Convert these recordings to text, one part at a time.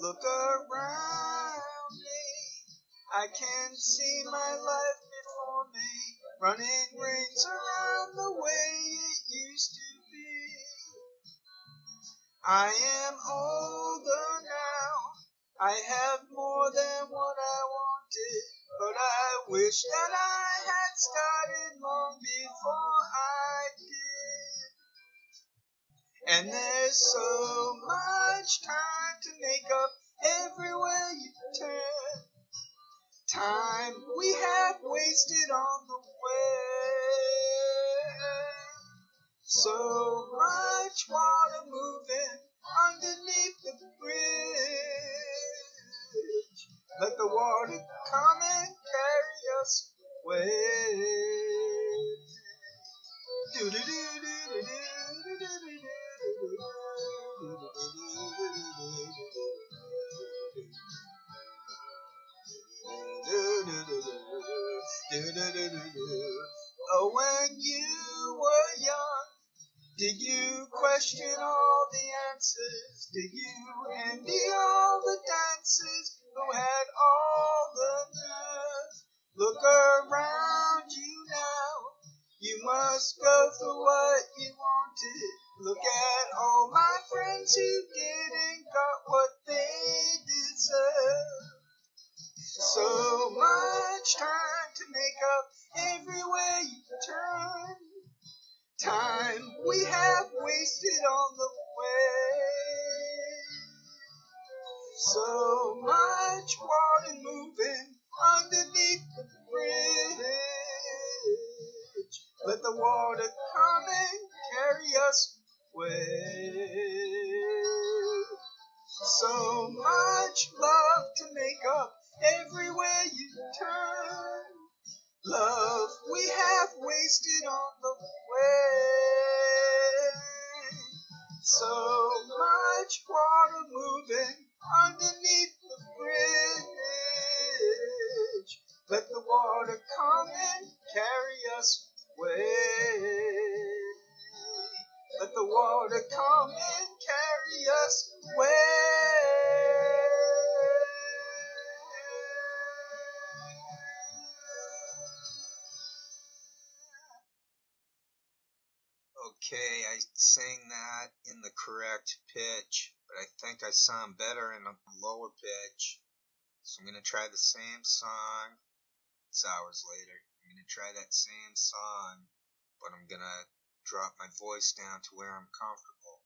Look around me, I can see my life before me, running rings around the way it used to be. I am older now, I have more than what I wanted, but I wish that I had started long before I did. And there's so much time to make up everywhere you turn. Time we have wasted on the way. So much water moving underneath the bridge. Let the water come and carry us away. Oh, when you were young, did you question all the answers? Did you envy all the dancers who had all the nerve? Look around you now, you must go for what you wanted. Look at all my friends who didn't got what they deserve. So much time to make up everywhere you turn. Time we have wasted on the way. So much water moving underneath the bridge. Let the water come and carry us away. So much love to make up everywhere you turn. Love we have wasted on the way. So much water moving underneath the bridge. Let the water come and carry us away. Let the water come and carry us away. Okay, I sang that in the correct pitch, but I think I sound better in a lower pitch. So I'm going to try the same song. It's hours later. I'm going to try that same song, but I'm going to drop my voice down to where I'm comfortable.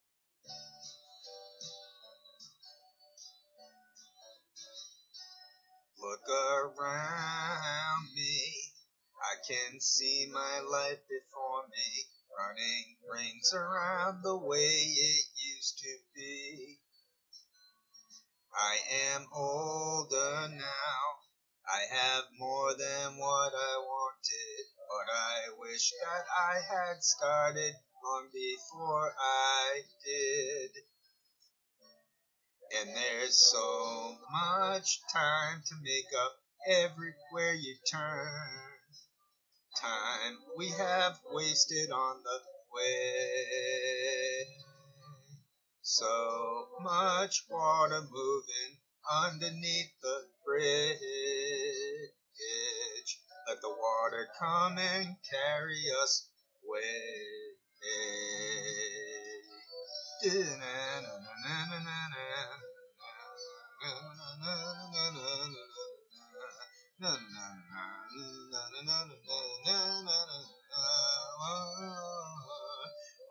Look around me, I can see my life before me, running rings around the way it used to be. I am older now, I have more than what I wanted, but I wish that I had started long before I did. And there's so much time to make up everywhere you turn. Time we have wasted on the way. So much water moving underneath the bridge. Let the water come and carry us away.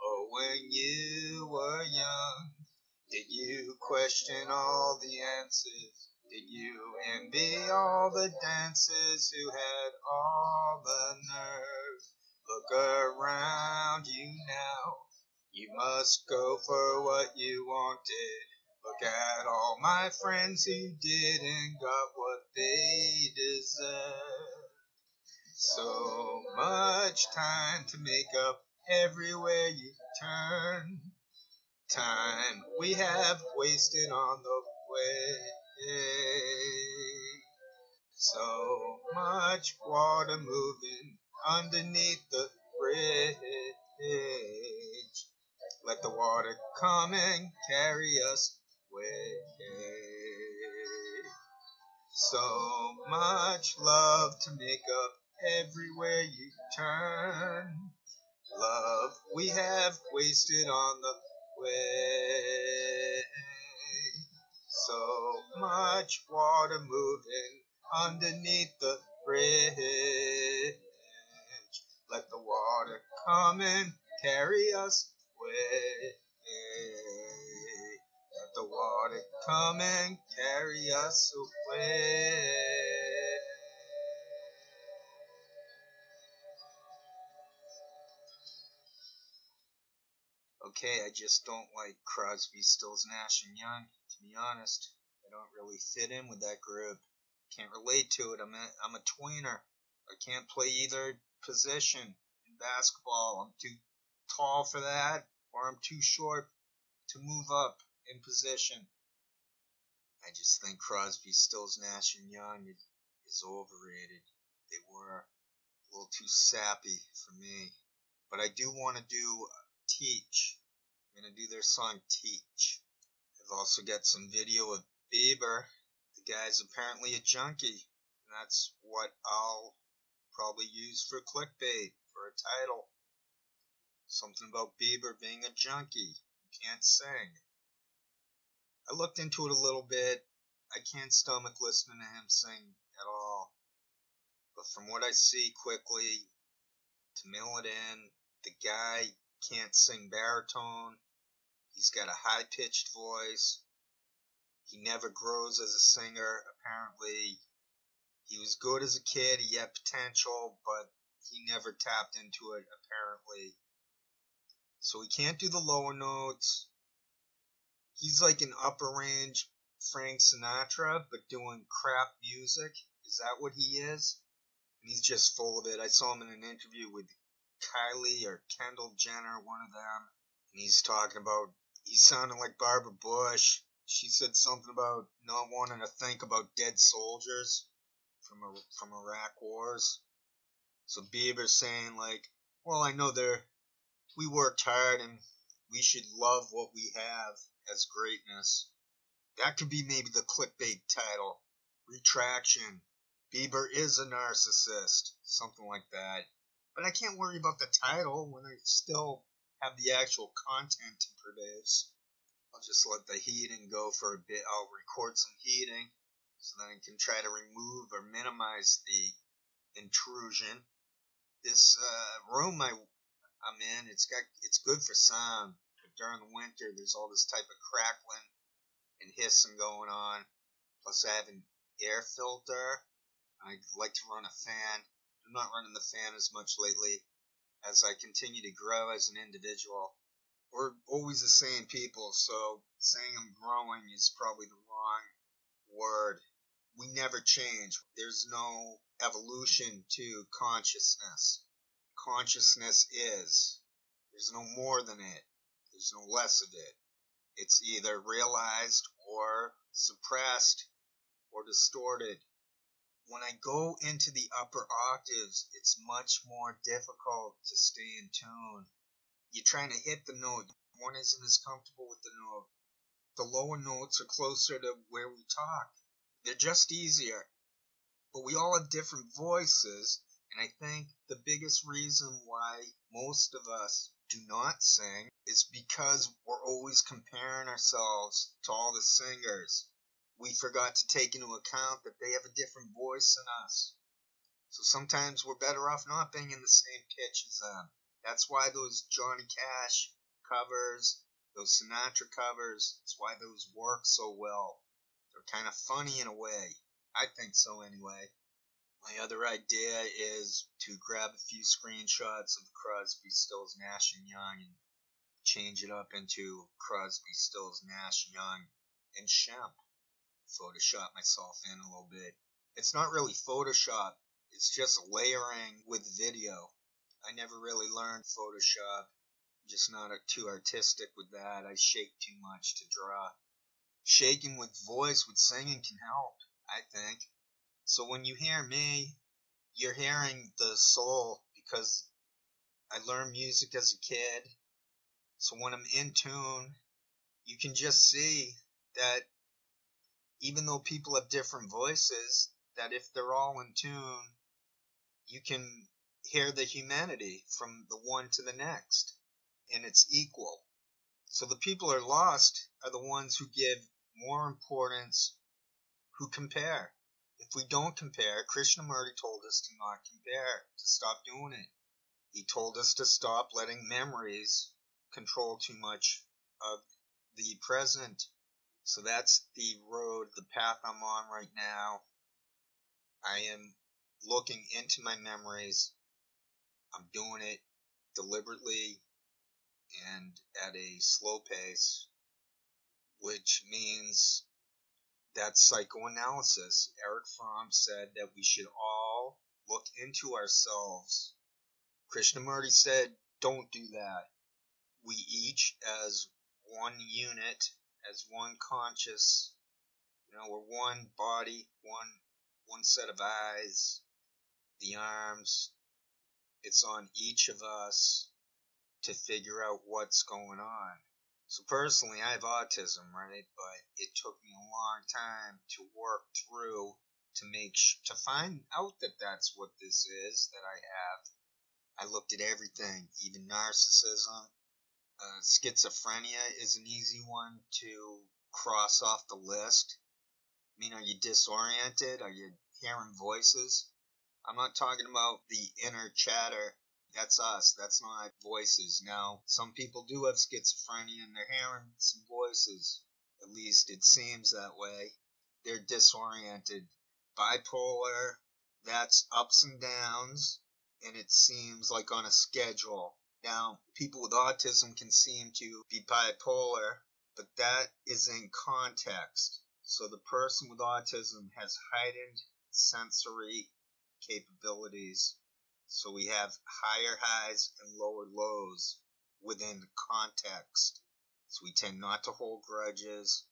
Oh, when you were young, did you question all the answers? Did you envy all the dancers who had all the nerve? Look around you now, you must go for what you wanted. Look at all my friends who didn't got what they deserve. So much time to make up everywhere you turn. Time we have wasted on the way. So much water moving underneath the bridge. Let the water come and carry us away. So much love to make up everywhere you turn. Love we have wasted on the way. So much water moving underneath the bridge. Let the water come and carry us away. Let the water come and carry us away. Okay, I just don't like Crosby, Stills, Nash and Young, to be honest. I don't really fit in with that group. Can't relate to it. I'm a tweener. I can't play either position in basketball. I'm too tall for that, or I'm too short to move up in position. I just think Crosby, Stills, Nash and Young is overrated. They were a little too sappy for me. But I do want to do Teach. I'm going to do their song Teach. I've also got some video of Bieber. The guy's apparently a junkie. And that's what I'll probably use for clickbait, for a title. Something about Bieber being a junkie who can't sing. I looked into it a little bit. I can't stomach listening to him sing at all. But from what I see quickly, to mail it in, the guy can't sing baritone. He's got a high-pitched voice. He never grows as a singer, apparently. He was good as a kid. He had potential, but he never tapped into it, apparently. So he can't do the lower notes. He's like an upper range Frank Sinatra, but doing crap music. Is that what he is? And he's just full of it. I saw him in an interview with Kylie or Kendall Jenner, one of them. And he's talking about, he sounded like Barbara Bush. She said something about not wanting to think about dead soldiers from Iraq wars. So Bieber's saying like, well, I know we worked hard and we should love what we have as greatness. That could be maybe the clickbait title. Retraction. Bieber is a narcissist. Something like that. But I can't worry about the title when I still have the actual content to produce. I'll just let the heating go for a bit. I'll record some heating so that I can try to remove or minimize the intrusion. This room I'm in, it's good for sound. But during the winter, there's all this type of crackling and hissing going on. Plus, I have an air filter. I like to run a fan. I'm not running the fan as much lately as I continue to grow as an individual. We're always the same people, so saying I'm growing is probably the wrong word. We never change. There's no evolution to consciousness. Consciousness is. There's no more than it. There's no less of it. It's either realized or suppressed or distorted. When I go into the upper octaves, it's much more difficult to stay in tune. You're trying to hit the note. One isn't as comfortable with the note. The lower notes are closer to where we talk. They're just easier. But we all have different voices, and I think the biggest reason why most of us do not sing is because we're always comparing ourselves to all the singers. We forgot to take into account that they have a different voice than us. So sometimes we're better off not being in the same pitch as them. That's why those Johnny Cash covers, those Sinatra covers, that's why those work so well. They're kind of funny in a way. I think so anyway. My other idea is to grab a few screenshots of the Crosby, Stills, Nash and Young and change it up into Crosby, Stills, Nash, Young, and Shemp. Photoshop myself in a little bit. It's not really Photoshop. It's just layering with video. I never really learned Photoshop. I'm just not too artistic with that. I shake too much to draw. Shaking with voice with singing can help, I think. So when you hear me, you're hearing the soul because I learned music as a kid. So when I'm in tune, you can just see that even though people have different voices, that if they're all in tune, you can hear the humanity from the one to the next, and it's equal. So the people who are lost are the ones who give more importance, who compare. If we don't compare, Krishnamurti told us to not compare, to stop doing it. He told us to stop letting memories control too much of the present. So that's the road, the path I'm on right now. I am looking into my memories. I'm doing it deliberately and at a slow pace, which means that's psychoanalysis. Eric Fromm said that we should all look into ourselves. Krishnamurti said, don't do that. We each, as one unit, as one conscious, we're one body, one set of eyes, the arms. It's on each of us to figure out what's going on. So personally, I have autism, right? But it took me a long time to work through to find out that that's what this is that I have. I looked at everything, even narcissism. Schizophrenia is an easy one to cross off the list. I mean, are you disoriented? Are you hearing voices? I'm not talking about the inner chatter. That's us. That's not voices. Now, some people do have schizophrenia and they're hearing some voices. At least it seems that way. They're disoriented. Bipolar, that's ups and downs, and it seems like on a schedule. Now, people with autism can seem to be bipolar, but that is in context. So the person with autism has heightened sensory capabilities. So we have higher highs and lower lows within the context. So we tend not to hold grudges.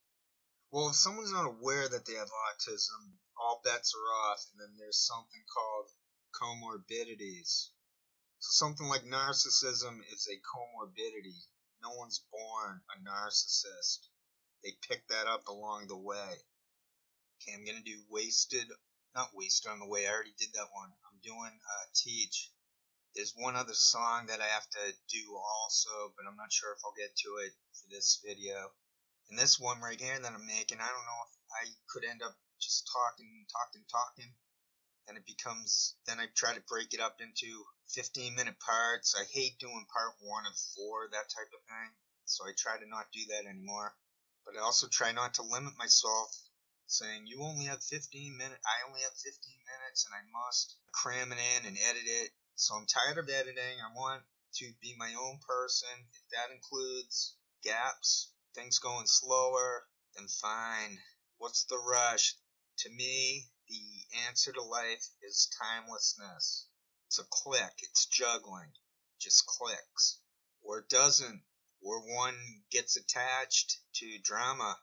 Well, if someone's not aware that they have autism, all bets are off, and then there's something called comorbidities. So something like narcissism is a comorbidity. No one's born a narcissist. They pick that up along the way. Okay, I'm going to do not wasted on the way. I already did that one. I'm doing teach. There's one other song that I have to do also, but I'm not sure if I'll get to it for this video. And this one right here that I'm making, I don't know if I could end up just talking, and it becomes, then I try to break it up into 15-minute parts. I hate doing part 1 of 4, that type of thing. So I try to not do that anymore. But I also try not to limit myself, saying you only have 15 minutes. I only have 15 minutes, and I must cram it in and edit it. So I'm tired of editing. I want to be my own person. If that includes gaps, things going slower, then fine. What's the rush? To me, the answer to life is timelessness. It's a click. It's juggling. It just clicks. Or it doesn't. Or one gets attached to drama.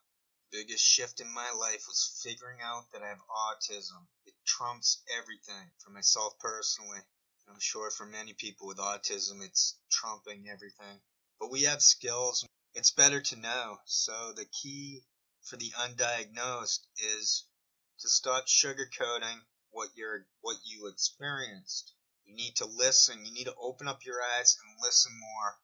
The biggest shift in my life was figuring out that I have autism. It trumps everything for myself personally. And I'm sure for many people with autism, it's trumping everything. But we have skills. It's better to know. So the key for the undiagnosed is to stop sugarcoating what you experienced. You need to listen. You need to open up your eyes and listen more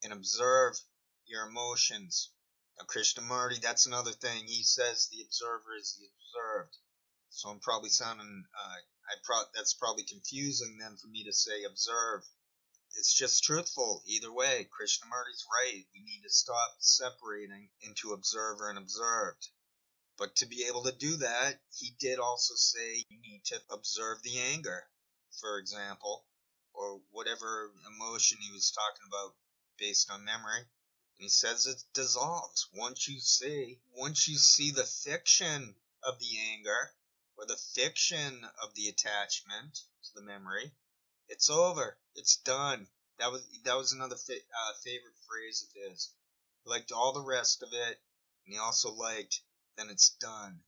and observe your emotions. Now, Krishnamurti, that's another thing. He says the observer is the observed. So I'm probably sounding, that's probably confusing then for me to say observe. It's just truthful either way. Krishnamurti's right. We need to stop separating into observer and observed. But to be able to do that, he did also say you need to observe the anger, for example, or whatever emotion he was talking about based on memory. And he says it dissolves. Once you see the fiction of the anger or the fiction of the attachment to the memory, it's over. It's done. That was another favorite phrase of his. He liked all the rest of it, and he also liked, then it's done.